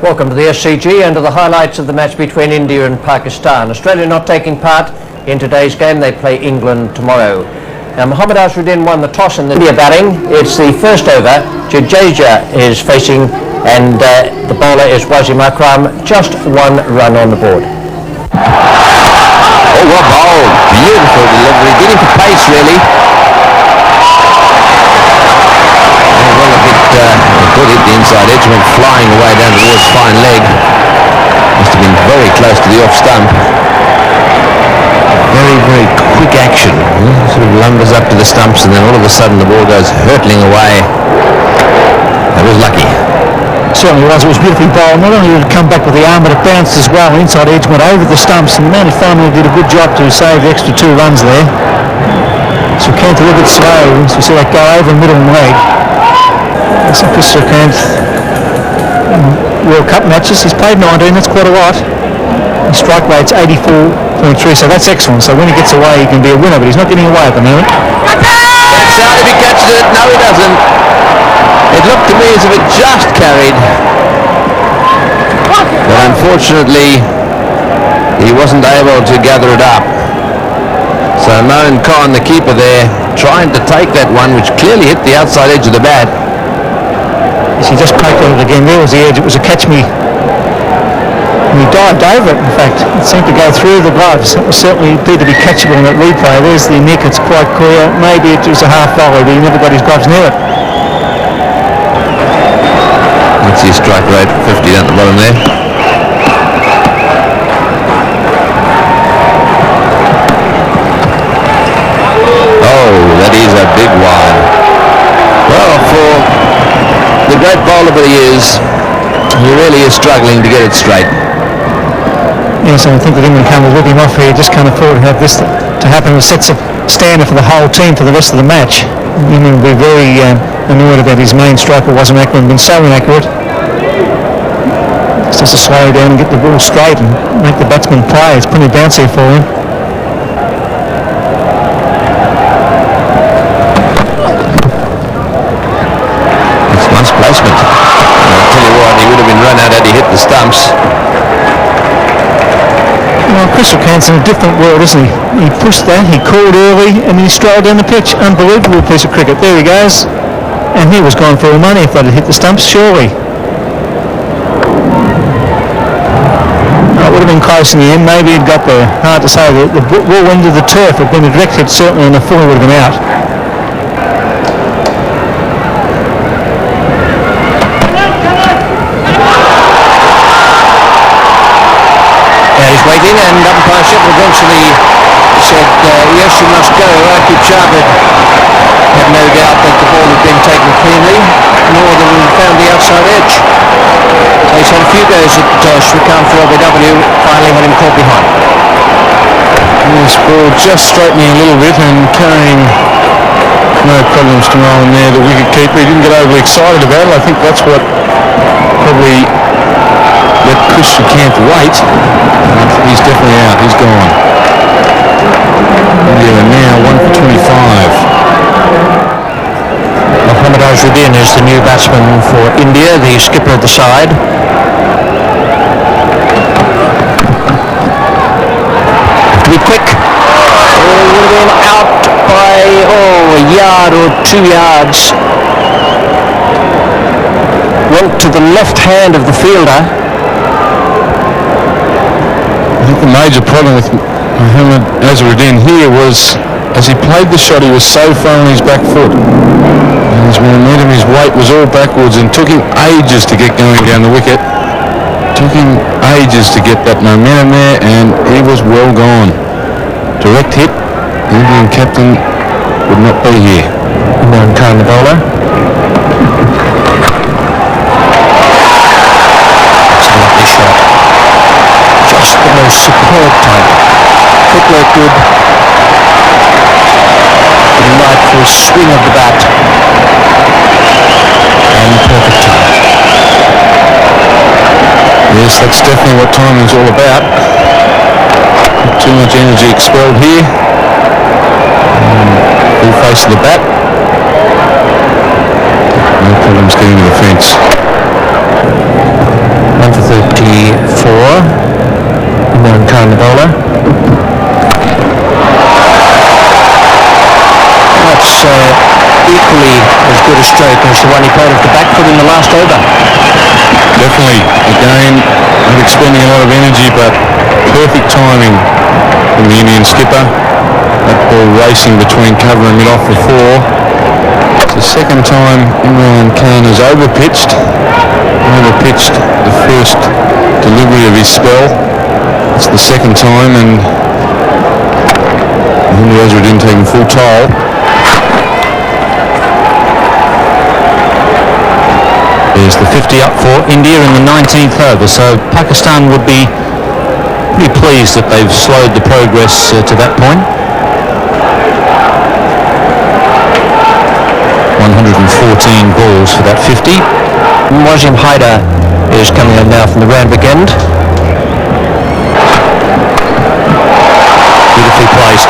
Welcome to the SCG and to the highlights of the match between India and Pakistan. Australia not taking part in today's game. They play England tomorrow. Now, Mohammad Azharuddin won the toss in the India batting. It's the first over. Jadeja is facing, and the bowler is Wasim Akram. Just one run on the board. Oh, what bowl. Beautiful delivery. Getting to pace, really. Good hit the inside edge, went flying away down towards fine leg. Must have been very close to the off stump. Very, very quick action. Sort of lumbers up to the stumps and then all of a sudden the ball goes hurtling away. That was lucky. Certainly was. It was beautifully bowled. Not only did it come back with the arm, but it bounced as well. Inside edge went over the stumps, and the man who finally did a good job to save the extra 2 runs there. So Kent a little bit slow, so we see that go over the middle leg. So Chris Sirkant World Cup matches, he's played 19, that's quite a lot. His strike rate's 84.3, so that's excellent. So when he gets away, he can be a winner, but he's not getting away at the moment. That's out if he catches it. No, he doesn't. It looked to me as if it just carried. But unfortunately, he wasn't able to gather it up. So Mohan Khan, the keeper there, trying to take that one, which clearly hit the outside edge of the bat. He just poked at it again. There was the edge. It was a catch me. And he dived over it, in fact. It seemed to go through the gloves. It was certainly appeared to be catchable in that replay. There's the nick. It's quite clear. Maybe it was a half volley, but he never got his gloves near it. That's his strike rate, 50 down the bottom there. Oh, that is a big one. Well, for the great bowler that he is, he really is struggling to get it straight. Yes, I think that England can't whip him off here. Just can't afford to have this to happen. It sets a standard for the whole team for the rest of the match. England will be very annoyed about his main striker, Wasim Akram, been so inaccurate. Just has to slow down and get the ball straight and make the batsman play. It's plenty of bounce here for him. Placement. I'll tell you what, he would have been run out had he hit the stumps. Well, Chris Sirkant's in a different world, isn't he? He pushed that, he called early, and then he strolled down the pitch. Unbelievable piece of cricket. There he goes. And he was gone for all money if they'd hit the stumps, surely. It would have been close in the end. Maybe he'd got there. Hard to say. The ball into the turf had been a direct hit, certainly, and the full would have been out. Waiting, and umpire Shepherd eventually said, yes, you must go. Rakib Shabad had no doubt that the ball had been taken cleanly, nor that he found the outside edge. So he's had a few goes at Shrikant for LBW, finally had him caught behind. This ball just straightening a little bit and carrying no problems to Mohan there, the wicket keeper. He didn't get overly excited about it. I think that's what probably let Chris Sirkant wait. He's definitely out. He's gone. India now 1 for 25. Mohammad Azharuddin is the new batsman for India, the skipper of the side. To be quick. Oh, would have been out by a yard or 2 yards. Went to the left hand of the fielder. I think the major problem with Mohammad Azharuddin here was, as he played the shot, he was so far on his back foot. And his momentum, his weight was all backwards, and took him ages to get going down the wicket. Took him ages to get that momentum there, and he was well gone. Direct hit, the Indian captain would not be here. Imran Khan, the bowler. It's a lovely shot. Just the most superb timing. Footwork good. Delightful swing of the bat. And perfect time. Yes, that's definitely what timing's all about. Not too much energy expelled here. Full face of the bat. No problems getting to the fence. 1 for 34. Imran Khan, the bowler. That's equally as good a stroke as the one he played off the back foot in the last over. Definitely, again, not expending a lot of energy, but perfect timing from the Indian skipper. That ball racing between cover and mid-off for 4. It's the second time Imran Khan has overpitched the first delivery of his spell. It's the second time, and Henry Azharuddin taking full toll. There's the 50 up for India in the 19th over, so Pakistan would be pretty pleased that they've slowed the progress to that point. 114 balls for that 50. Wasim Haider is coming in now from the Randwick end. Beautifully placed.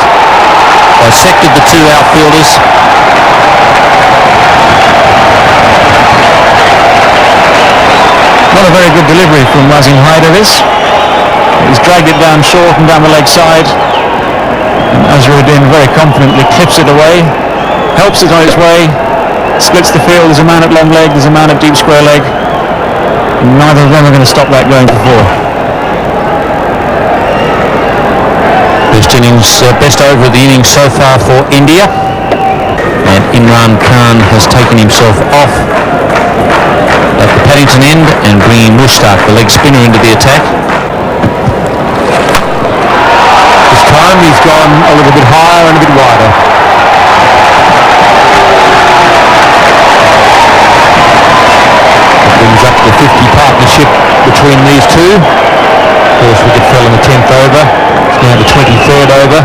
Dissected the two outfielders. Not a very good delivery from Wasim Haider this. He's dragged it down short and down the leg side. And Azharuddin very confidently clips it away, helps it on its way, splits the field. There's a man at long leg, there's a man at deep square leg. And neither of them are going to stop that going for 4. Best innings, best over of the innings so far for India. And Imran Khan has taken himself off at the Paddington end and bringing Mushtaq, the leg spinner, into the attack. This time he's gone a little bit higher and a bit wider. That brings up the 50 partnership between these two. Of course, wicket fell in the 10th over. It's now the 23rd over.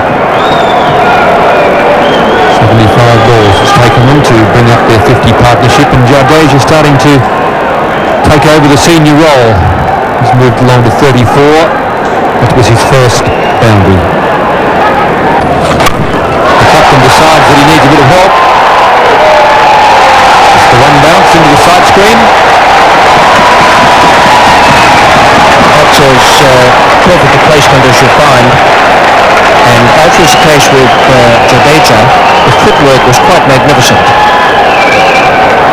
75 balls it's taken them to bring up their 50 partnership, and Jadeja starting to take over the senior role. He's moved along to 34. That was his first boundary. The captain decides that he needs a bit of help. It's the one bounce into the side screen. That's as perfect a placement as you'll find. And as was the case with Jadeja, the footwork was quite magnificent.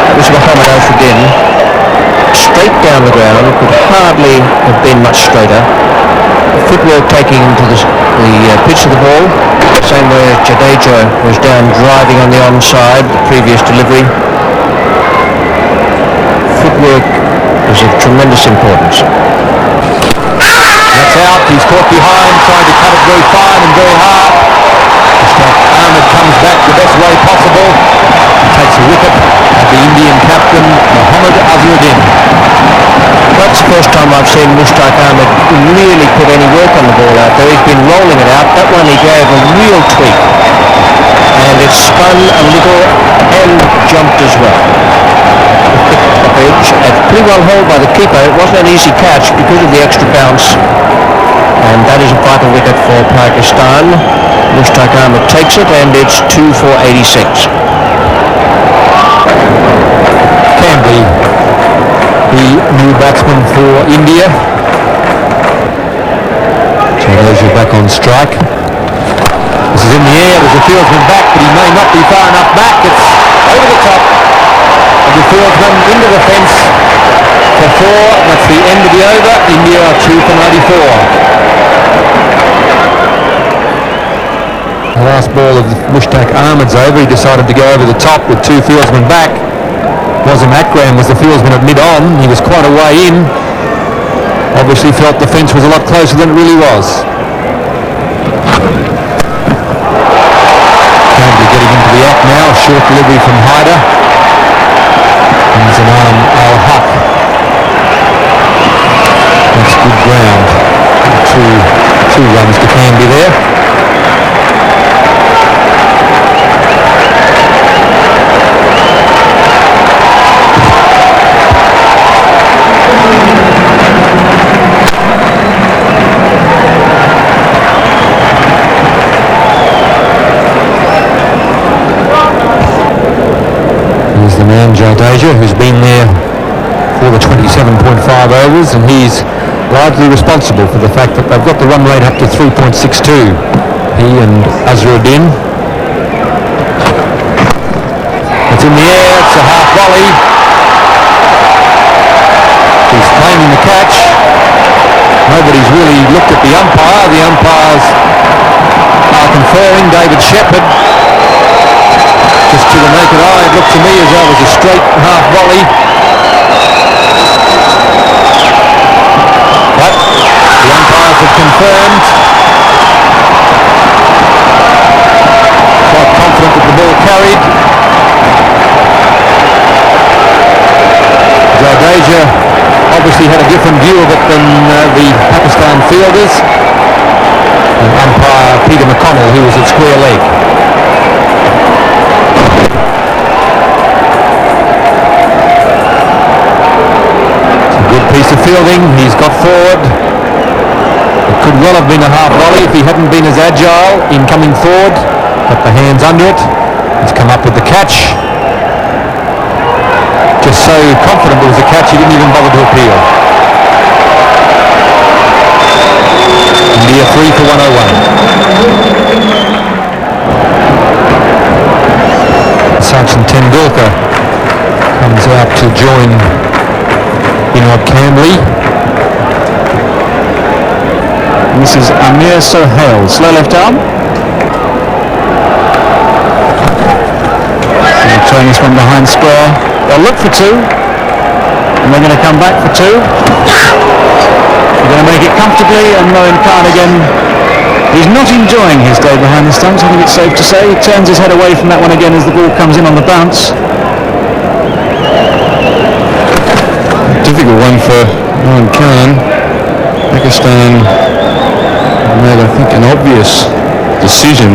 That was Muhammad Azharuddin, straight down the ground, could hardly have been much straighter. The footwork taking to the pitch of the ball, same way as Jadeja was down driving on the onside, the previous delivery. Footwork is of tremendous importance. That's out. He's caught behind, trying to cut it very fine and very hard. Ahmed comes back the best way possible. He takes a wicket at the Indian captain, Muhammad Azharuddin. That's the first time I've seen Mushtaq Ahmed really put any work on the ball out there. He's been rolling it out. That one he gave a real tweak. And it spun a little and jumped as well. The pitch, pretty well held by the keeper. It wasn't an easy catch because of the extra bounce. And that is a vital wicket for Pakistan. Mushtaq Ahmed takes it, and it's 2 for 86. Campbell, the new batsman for India. Jadeja back on strike. This is in the air. There's a fieldsman back, but he may not be far enough back. It's over the top of the fieldsman into the fence for 4. That's the end of the over. India are 2 for 94. The last ball of Mushtaq Ahmed's over. He decided to go over the top with 2 fieldsmen back. Wasim Akram was the fieldsman at mid-on. He was quite a way in. Obviously felt the fence was a lot closer than it really was. Campbell getting into the act now. Short delivery from Haider. And Zaman Al-Haq. That's good ground. Two runs to Canby there. There's the man Jadeja, who's been there for the over 27.5 overs, and he's largely responsible for the fact that they've got the run rate up to 3.62. He and Azharuddin. It's in the air, it's a half volley. He's claiming the catch. Nobody's really looked at the umpire. The umpires are conferring. David Shepherd, just to the naked eye, it looked to me as though it was a straight half volley. But the umpires have confirmed. Quite confident that the ball carried. Jadeja obviously had a different view of it than the Pakistan fielders. And umpire Peter McConnell, who was at square leg. It's a good piece of fielding. He's got forward. It could well have been a half volley if he hadn't been as agile in coming forward. Got the hands under it. He's come up with the catch. Just so confident there was a catch, he didn't even bother to appeal. India 3 for 101. Sachin Tendulkar comes out to join Vinod Kambli. This is Amir Sohail, slow left arm. So throwing this one behind square. They'll look for two, and they're going to come back for two. They're going to make it comfortably, and Moin Khan again, he's not enjoying his day behind the stumps, I think it's safe to say. He turns his head away from that one again as the ball comes in on the bounce. Difficult one for Imran Khan. Pakistan made, I think, an obvious decision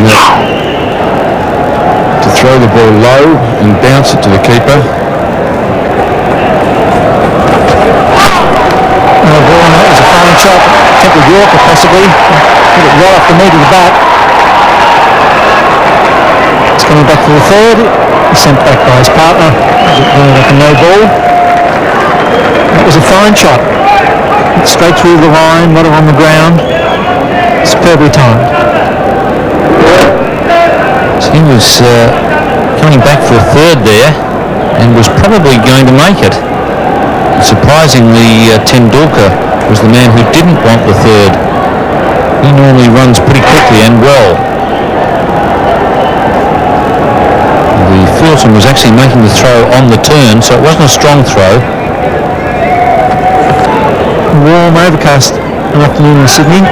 to throw the ball low and bounce it to the keeper. That was a fine shot. Temple Yorker possibly. Hit it right off the meat of the bat. It's coming back for the third. Sent back by his partner. Like a no ball. That was a fine shot. Straight through the line, not on the ground. Superbly timed. He was coming back for a third there and was probably going to make it. Surprisingly, Tendulkar was the man who didn't want the third. He normally runs pretty quickly and well. The fieldsman was actually making the throw on the turn, so it wasn't a strong throw. Warm, overcast afternoon in Sydney.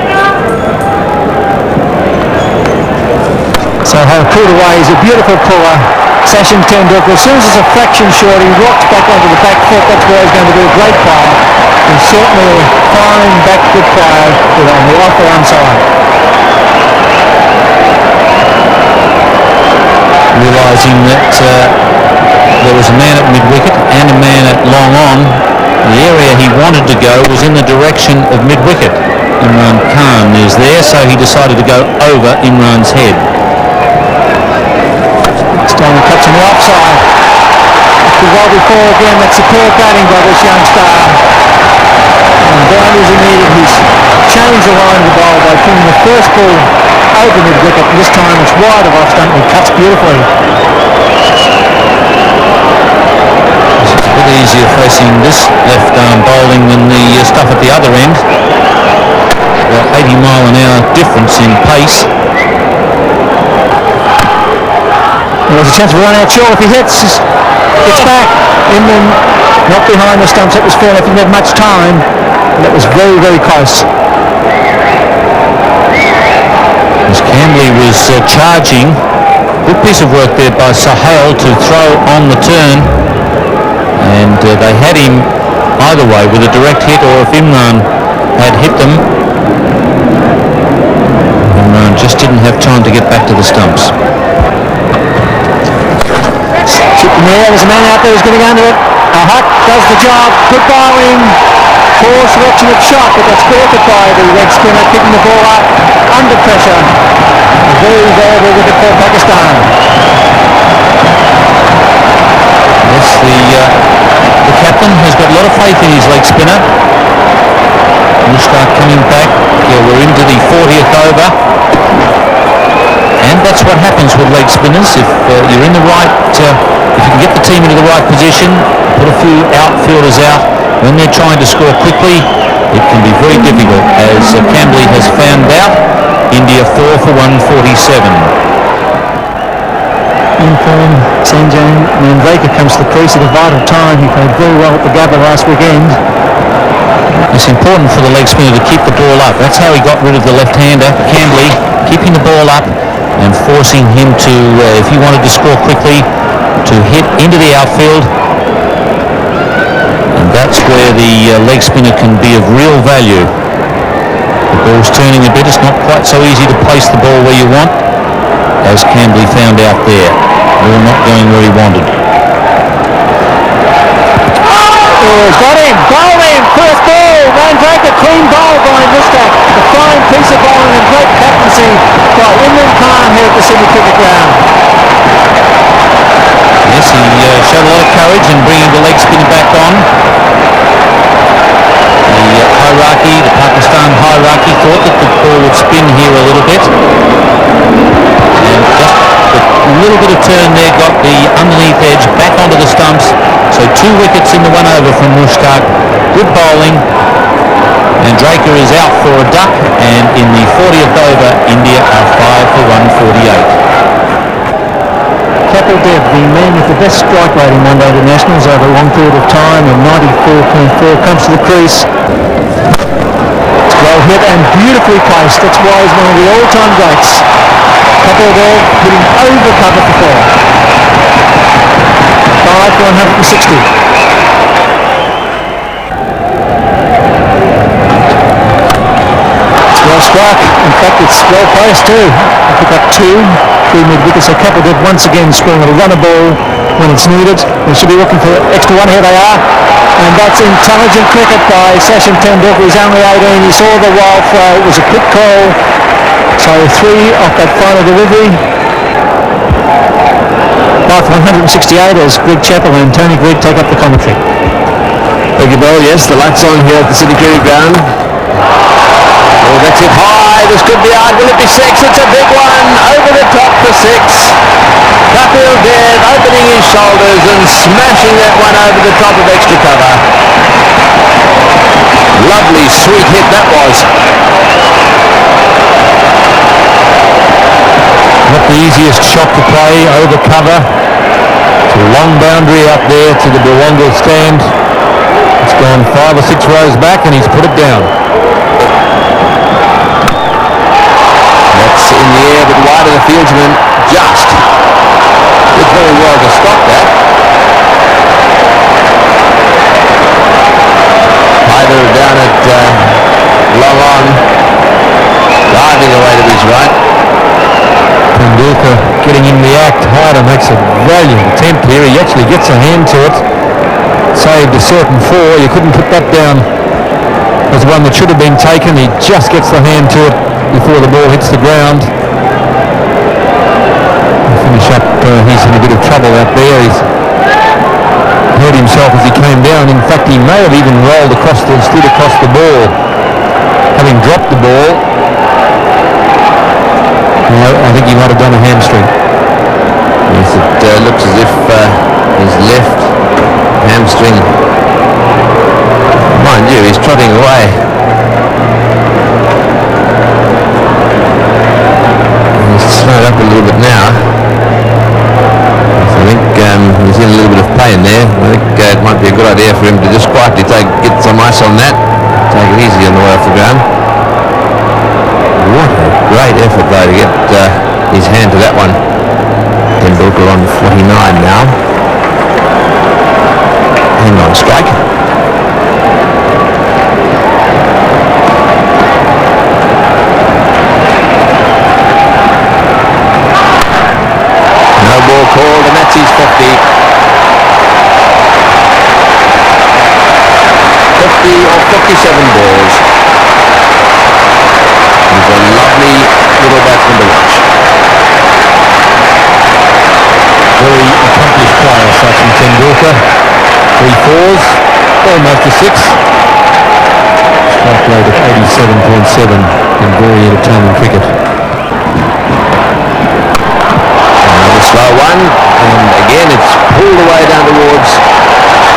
So how pulled away is a beautiful puller. Sachin Tendulkar, as soon as it's a fraction short, he rocks back onto the back foot. That's where he's going to do a great player. And certainly a fine back foot player on the off arm side. Realising that there was a man at mid-wicket and a man at long on, the area he wanted to go was in the direction of mid-wicket. Imran Khan is there, so he decided to go over Imran's head. Stone cuts on the offside. Well before again, that's superb batting by this young star. And boundaries are needed. He's changed the line of the bowl by putting the first ball over mid-wicket. This time it's wide of off stump and cuts beautifully. It's a bit easier facing this left arm bowling than the stuff at the other end. About 80 mile an hour difference in pace. There's a chance of run out short if he hits. It's back in the, not behind the stumps. That was fair enough. He didn't have much time. And that was very, very close. As Kambli was charging, good piece of work there by Sohail to throw on the turn, and they had him either way with a direct hit, or if Imran had hit them, Imran just didn't have time to get back to the stumps. Chip in the air, there's a man out there who's getting under it. Huck does the job, good bowling, poor selection of shot, but that's balked by the red spinner, kicking the ball up under pressure. A very valuable wicket for Pakistan. Yes, the captain has got a lot of faith in his leg spinner. Mushtaq coming back. Yeah, we're into the 40th over. And that's what happens with leg spinners. If you're in the right, if you can get the team into the right position, put a few outfielders out, when they're trying to score quickly, it can be very difficult, as Camberley has found out. India 4 for 147. Inform, Sanjay Mandraker comes to the crease at a vital time. He played very well at the Gabba last weekend. It's important for the leg spinner to keep the ball up. That's how he got rid of the left-hander, Camberley, keeping the ball up and forcing him to, if he wanted to score quickly, to hit into the outfield. And that's where the leg spinner can be of real value. The ball's turning a bit. It's not quite so easy to place the ball where you want, as Camberley found out there. Ball not going where he wanted. Oh, got him! Bowled him! First ball! Mandraker, clean bowl by Mushtaq. A fine piece of bowling and great captaincy by Imran Khan here at the Sydney Cricket Ground. Yes, he showed a lot of courage in bringing the leg spinner back on. The hierarchy, the Pakistan hierarchy, thought that the ball would spin here a little bit. And just a little bit of turn there got the underneath edge back onto the stumps. So 2 wickets in the 1 over from Mushtaq. Good bowling. And Draker is out for a duck. And in the 40th over, India are 5 for 148. Kapil Dev, the man with the best strike rate in one-day internationals over a long period of time, and 94.4, comes to the crease. It's well hit and beautifully placed. That's why he's one of the all-time greats. Kapil Dev hitting over cover for 4. 5 for 160. It's well struck. In fact, it's well placed too. I pick up 2 mid-wickets. So Kapil Dev once again scoring a runner ball when it's needed. They should be looking for extra one. Here they are. And that's intelligent cricket by Sachin Tendulkar. He's only 18. He saw the wild throw. It was a quick call. So 3 off that final delivery. 168 as Greg Chappell and Tony Grigg take up the commentary. Thank you, Bill. Yes, the lights on here at the Sydney Cricket Ground. Oh, that's it high. This could be hard. Will it be 6? It's a big one. Over the top for 6. Kapil Dev opening his shoulders and smashing that one over the top of extra cover. Lovely, sweet hit that was. Not the easiest shot to play, over cover. It's a long boundary up there to the Bawonga stand. It's gone 5 or 6 rows back and he's put it down. That's in the air but wide of the fieldsman. Just. Did very well to stop that. Hyder down at long on. Diving away to his right. Tendulkar getting in the act. Hyder makes a valiant attempt here. He actually gets a hand to it. Saved a certain 4. You couldn't put that down as one that should have been taken. He just gets the hand to it before the ball hits the ground. Finish up, he's in a bit of trouble out there. He's hurt himself as he came down. In fact, he may have even rolled across the, slid across the ball, having dropped the ball. I think he might have done a hamstring. Yes, it looks as if his left hamstring. Mind you, he's trotting away. He's slowed up a little bit now. I think he's in a little bit of pain there. I think it might be a good idea for him to just quietly get some ice on that. Take it easy on the way off the ground. What a great effort though to get his hand to that one. Tendulkar on 49 now. Hang on, strike. No ball called and that's his 50. 50 or 57 balls. He's a lovely little batsman to watch. Very accomplished player, Sachin Tendulkar. 3 4s. almost a six. Strike rate of 87.7 in very entertaining cricket. Another slow one, and again it's pulled away down towards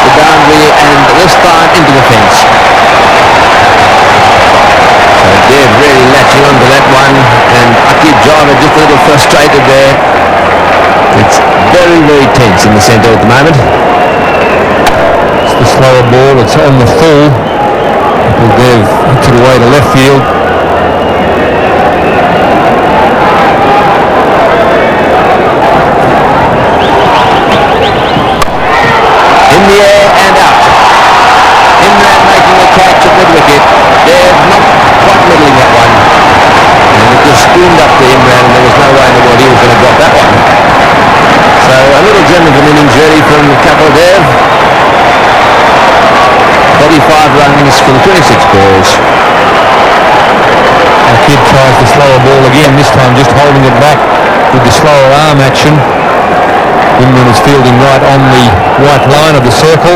the boundary, and this time into the fence. So Dev really latching onto that one, and Akib Java just a little frustrated there. It's very, very tense in the centre at the moment. It's the slower ball, it's on the full. Dev hits it away to left field. In the air and out. Imran making the catch at mid-wicket. Dev not quite middling that one. And it just spooned up to Imran, and there was no way in the world he was going to drop that one. So a little gem of an innings really from Kapil Dev. 45 runs from 26 balls. Our kid tries the slower ball again, this time just holding it back with the slower arm action. Imran is fielding right on the white line of the circle.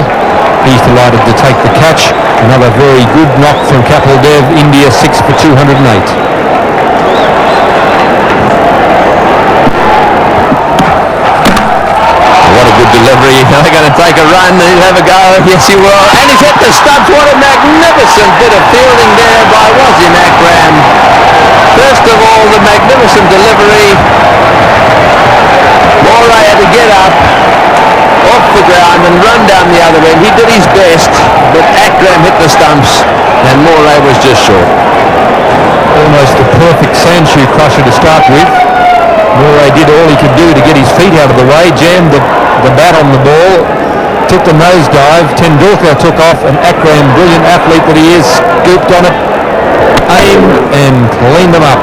He's delighted to take the catch. Another very good knock from Kapil Dev. India 6 for 208. Delivery, are they going to take a run and have a go? Yes, he will. And he's hit the stumps. What a magnificent bit of fielding there by Wasim Akram. First of all, the magnificent delivery. Moray had to get up off the ground and run down the other end. He did his best, but Akram hit the stumps and Moray was just short. Almost a perfect sand shoe crusher to start with. Moray did all he could do to get his feet out of the way, jammed the bat on the ball, took the nosedive. Tendulkar took off, and Akram, brilliant athlete that he is, scooped on it, aimed and cleaned them up.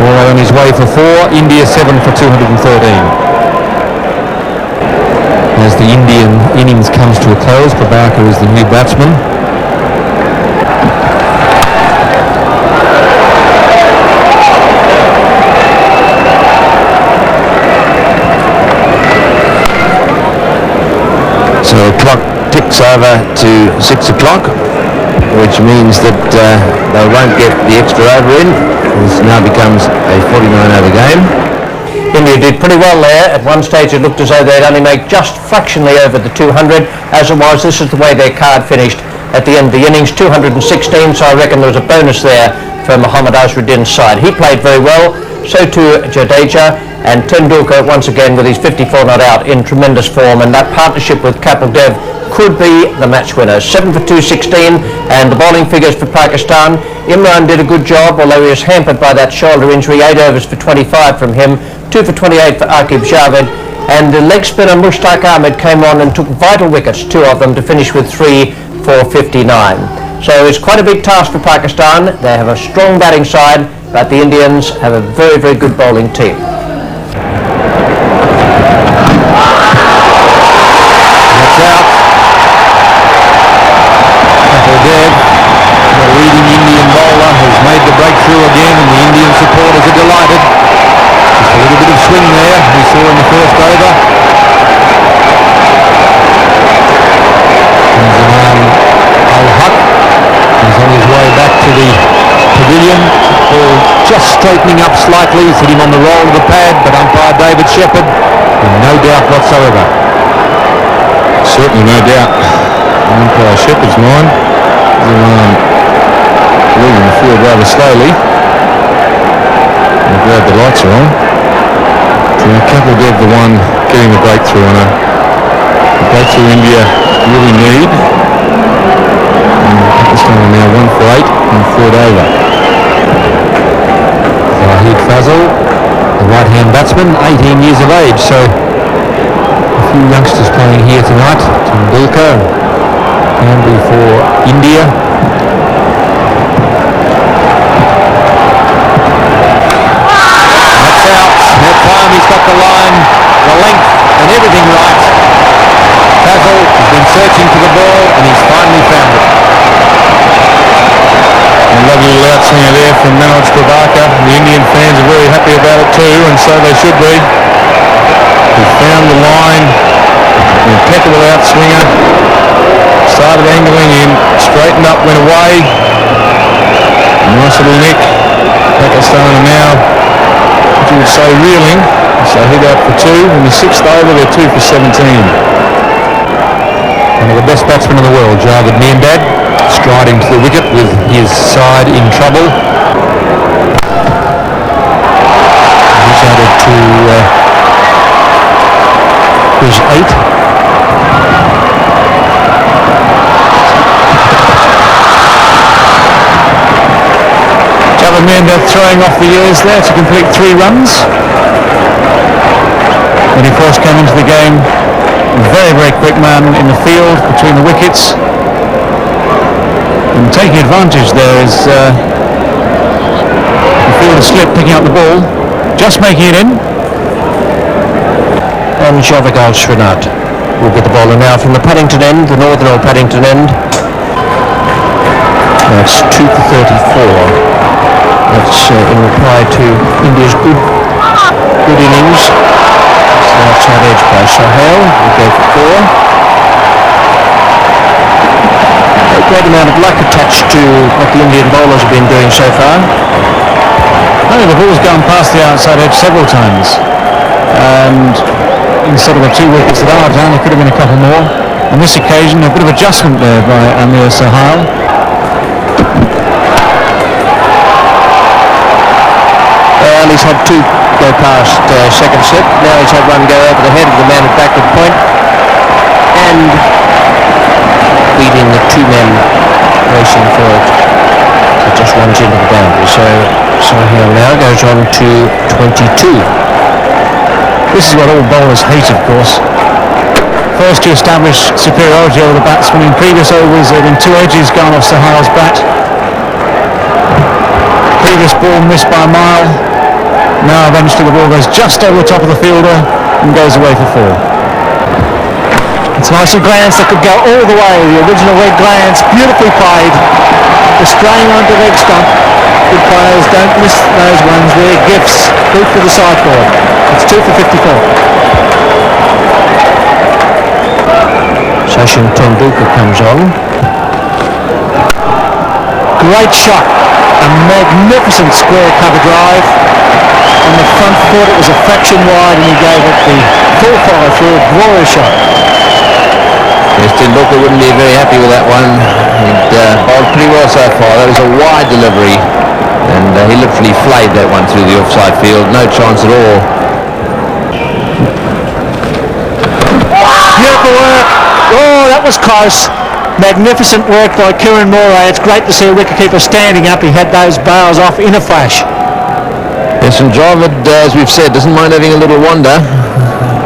Moray on his way for 4, India 7 for 213. As the Indian innings comes to a close, Prabhakar is the new batsman. So the clock ticks over to 6 o'clock, which means that they won't get the extra over in. This now becomes a 49 over game. India did pretty well there. At one stage it looked as though they'd only make just fractionally over the 200. As it was, this is the way their card finished at the end of the innings, 216, so I reckon there was a bonus there for Mohammad Azharuddin's side. He played very well, so too Jadeja, and Tendulkar once again with his 54 not out in tremendous form, and that partnership with Kapil Dev could be the match winner. 7 for 216, and the bowling figures for Pakistan. Imran did a good job, although he was hampered by that shoulder injury. 8 overs for 25 from him, 2 for 28 for Akib Javed, and the leg spinner Mushtaq Ahmed came on and took vital wickets, 2 of them, to finish with 3 for 59. So it's quite a big task for Pakistan. They have a strong batting side, but the Indians have a very, very good bowling team. That's out. Kapil Dev, the leading Indian bowler, has made the breakthrough again, and the Indian supporters are delighted. Just a little bit of swing there we saw in the first over. Al-Haq is on his way back to the pavilion. Ball just straightening up slightly, hit him on the roll of the pad, but umpire David Shepherd, in no doubt whatsoever. Certainly no doubt. Umpire Shepherd's mind. Imran leaving the field rather slowly. I'm glad the lights are on. So Kapil Dev the one getting the breakthrough on the breakthrough India really need. And Pakistan are now 1 for 8 in the third over. Zahid Fazal, the right-hand batsman, 18 years of age, so a few youngsters playing here tonight. Tendulkar, Campbell for India. That's out. That time he's got the line, the length and everything right. Fazal has been searching for the ball and he's finally found it. A lovely little outswinger there from Manoj Prabhakar. The Indian fans are very happy about it too, and so they should be. He found the line, impeccable out swinger. Started angling in, straightened up, went away. Nice little nick. Pakistan are now, what you would say, reeling. So hit out for 2. In the 6th over, they're 2 for 17. One of the best batsmen in the world, Javed Miandad, striding to the wicket with his side in trouble. He's added to his 8. Javed Miandad throwing off the years there to complete 3 runs. When he first came into the game, very, very quick man in the field between the wickets. And taking advantage there is the fielder slip, picking up the ball, just making it in. And Shavagal Srinath will get the bowler now from the Paddington end, the northern or Paddington end. That's 2 for 34. That's in reply to India's good innings. The outside edge by Sohail, will go for 4. A great amount of luck attached to what the Indian bowlers have been doing so far. I think the ball's gone past the outside edge several times, and instead of the 2 wickets that are down, there could have been a couple more. On this occasion, a bit of adjustment there by Amir Sohail. Well, he's had 2 go past second slip. Now he's had 1 go over the head of the man at backward point and leading the 2 men racing for it. It just runs into the boundary. So Sohail now goes on to 22. This is what all bowlers hate, of course. First to establish superiority over the batsman. In previous overs, there have been 2 edges gone off Sohail's bat. Previous ball missed by a mile. Now eventually the ball goes just over the top of the fielder and goes away for 4. It's a nice glance that could go all the way. The original leg glance, beautifully played. The straying onto the leg stump. Good players don't miss those ones. They're gifts. Good for the sideboard. It's 2 for 54. Sachin Tendulkar comes on. Great shot. A magnificent square cover drive. On the front foot, it was a fraction wide, and he gave it the full follow through. Glorious shot. Yes, Tendulkar wouldn't be very happy with that one. He'd bowled pretty well so far. That was a wide delivery, and he literally flayed that one through the offside field. No chance at all. Beautiful work. Oh, that was close. Magnificent work by Kiran Moray. It's great to see a wicketkeeper standing up. He had those bails off in a flash. Yes, and Javed, as we've said, doesn't mind having a little wander.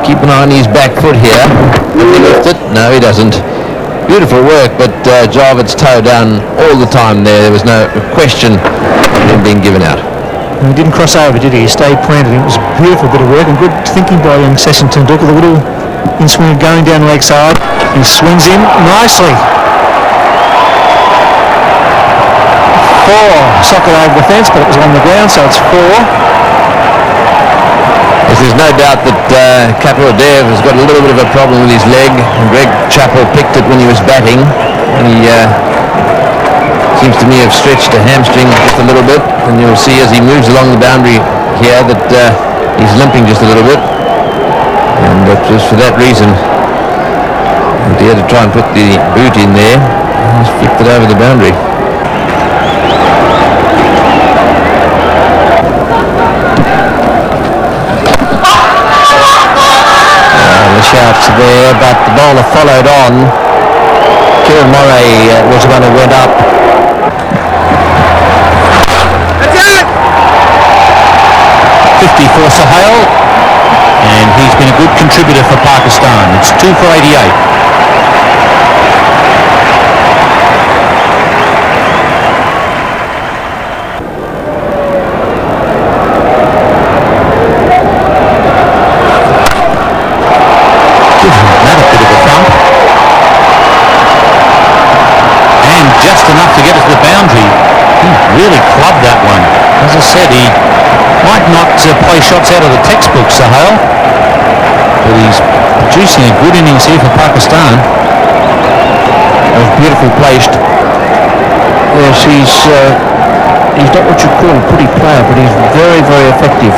Keep an eye on his back foot here. Does he lift it? No, he doesn't. Beautiful work, but Javed's toe down all the time there. There was no question of him being given out. And he didn't cross over, did he? He stayed planted. It was a beautiful bit of work and good thinking by young Sachin Tendulkar. The little in swing going down the leg side. He swings in nicely. 4. Socket over the fence, but it was on the ground, so it's 4. Yes, there's no doubt that Kapil Dev has got a little bit of a problem with his leg. And Greg Chappell picked it when he was batting. And he seems to me have stretched a hamstring just a little bit. And you'll see as he moves along the boundary here that he's limping just a little bit. And just for that reason, he had to try and put the boot in there. He's flicked it over the boundary. The shouts there, but the bowler followed on. Kiran Moray was the one who went up. That's it! 50 for Sohail, and he's been a good contributor for Pakistan. It's 2 for 88. Enough to get it to the boundary. He really clubbed that one. As I said, he might not play shots out of the textbook, Sohail, but he's producing a good innings here for Pakistan. That was beautiful placed. Yes, he's not what you call a pretty player, but he's very, very effective.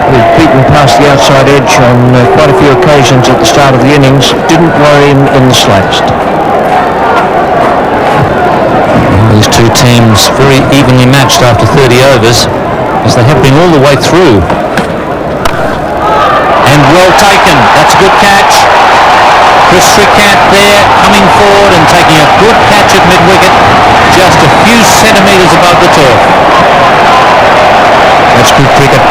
He's beaten past the outside edge on quite a few occasions at the start of the innings. Didn't worry him in the slightest. These two teams very evenly matched after 30 overs, as they have been all the way through. And well taken. That's a good catch. Chris Srikanth there, coming forward and taking a good catch at mid-wicket, just a few centimetres above the turf. That's good cricket.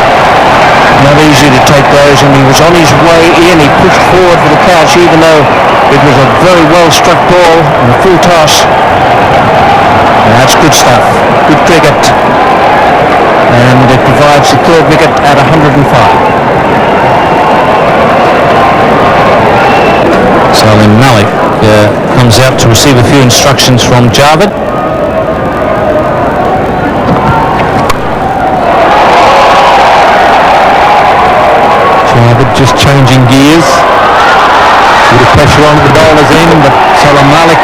Not easy to take those, and he was on his way in. He pushed forward for the catch, even though it was a very well struck ball and a full toss. That's good stuff. Good cricket. And it provides the third wicket at 105. Salim Malik comes out to receive a few instructions from Javed. Javed just changing gears. A bit of pressure on the bowler's end, but Salim Malik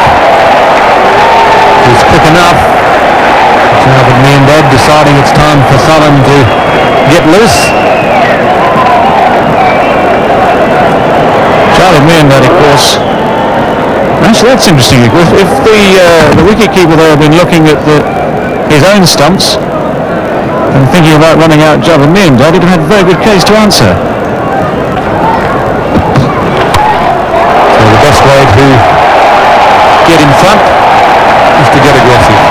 is quick enough. Javed Miandad deciding it's time for Salim to get loose. Charlie Miandad, of course. Actually, that's interesting. If the wicketkeeper there had been looking at his own stumps and thinking about running out Javed Miandad, he'd have had a very good case to answer. So the best way to get in front is to get aggressive.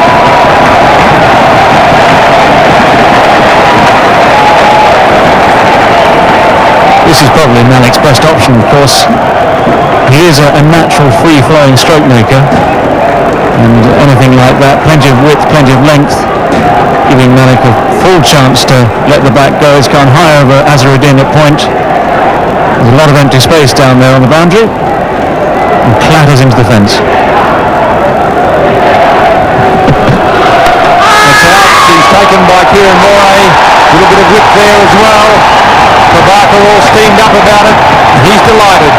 This is probably Malik's best option, of course. He is a natural free-flowing stroke maker, and anything like that, plenty of width, plenty of length, giving Malik a full chance to let the bat go. He's gone high over Azharuddin at point. There's a lot of empty space down there on the boundary, and clatters into the fence. It's out. He's taken by Kieran Moray. A little bit of width there as well. Prabhakar all steamed up about it. He's delighted.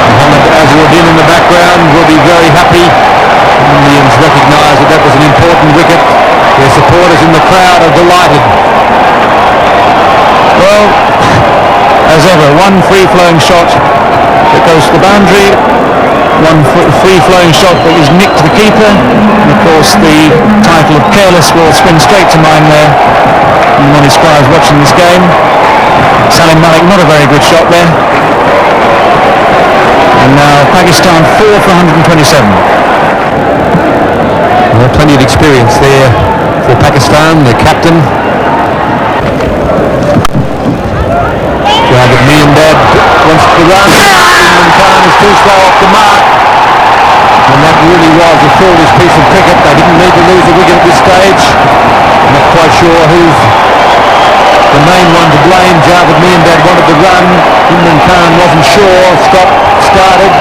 Mohammad Azharuddin in the background will be very happy. Indians recognise that was an important wicket. Their supporters in the crowd are delighted. Well, as ever, one free-flowing shot that goes to the boundary, one free-flowing shot that is nicked to the keeper, and of course the title of careless will spin straight to mind there. And one of his squires watching this game. Salim Malik, not a very good shot there. And now Pakistan 4 for 127. Well, plenty of experience there for Pakistan, the captain. Javed Miandad wants to run. Imran Khan is too slow off the mark. And that really was a foolish piece of cricket. They didn't need to lose a wicket at this stage. I'm not quite sure who's the main one to blame. Javed Miandad wanted to run. Imran Khan wasn't sure. Started.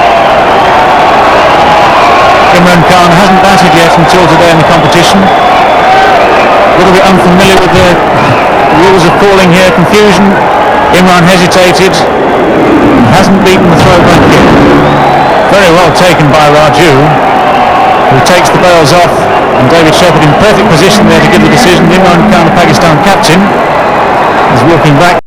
Imran Khan hasn't batted yet until today in the competition. A little bit unfamiliar with the rules of calling here, confusion. Imran hesitated, hasn't beaten the throw back yet. Very well taken by Raju, who takes the bails off, and David Shepherd in perfect position there to give the decision. Imran Khan, the Pakistan captain, is walking back.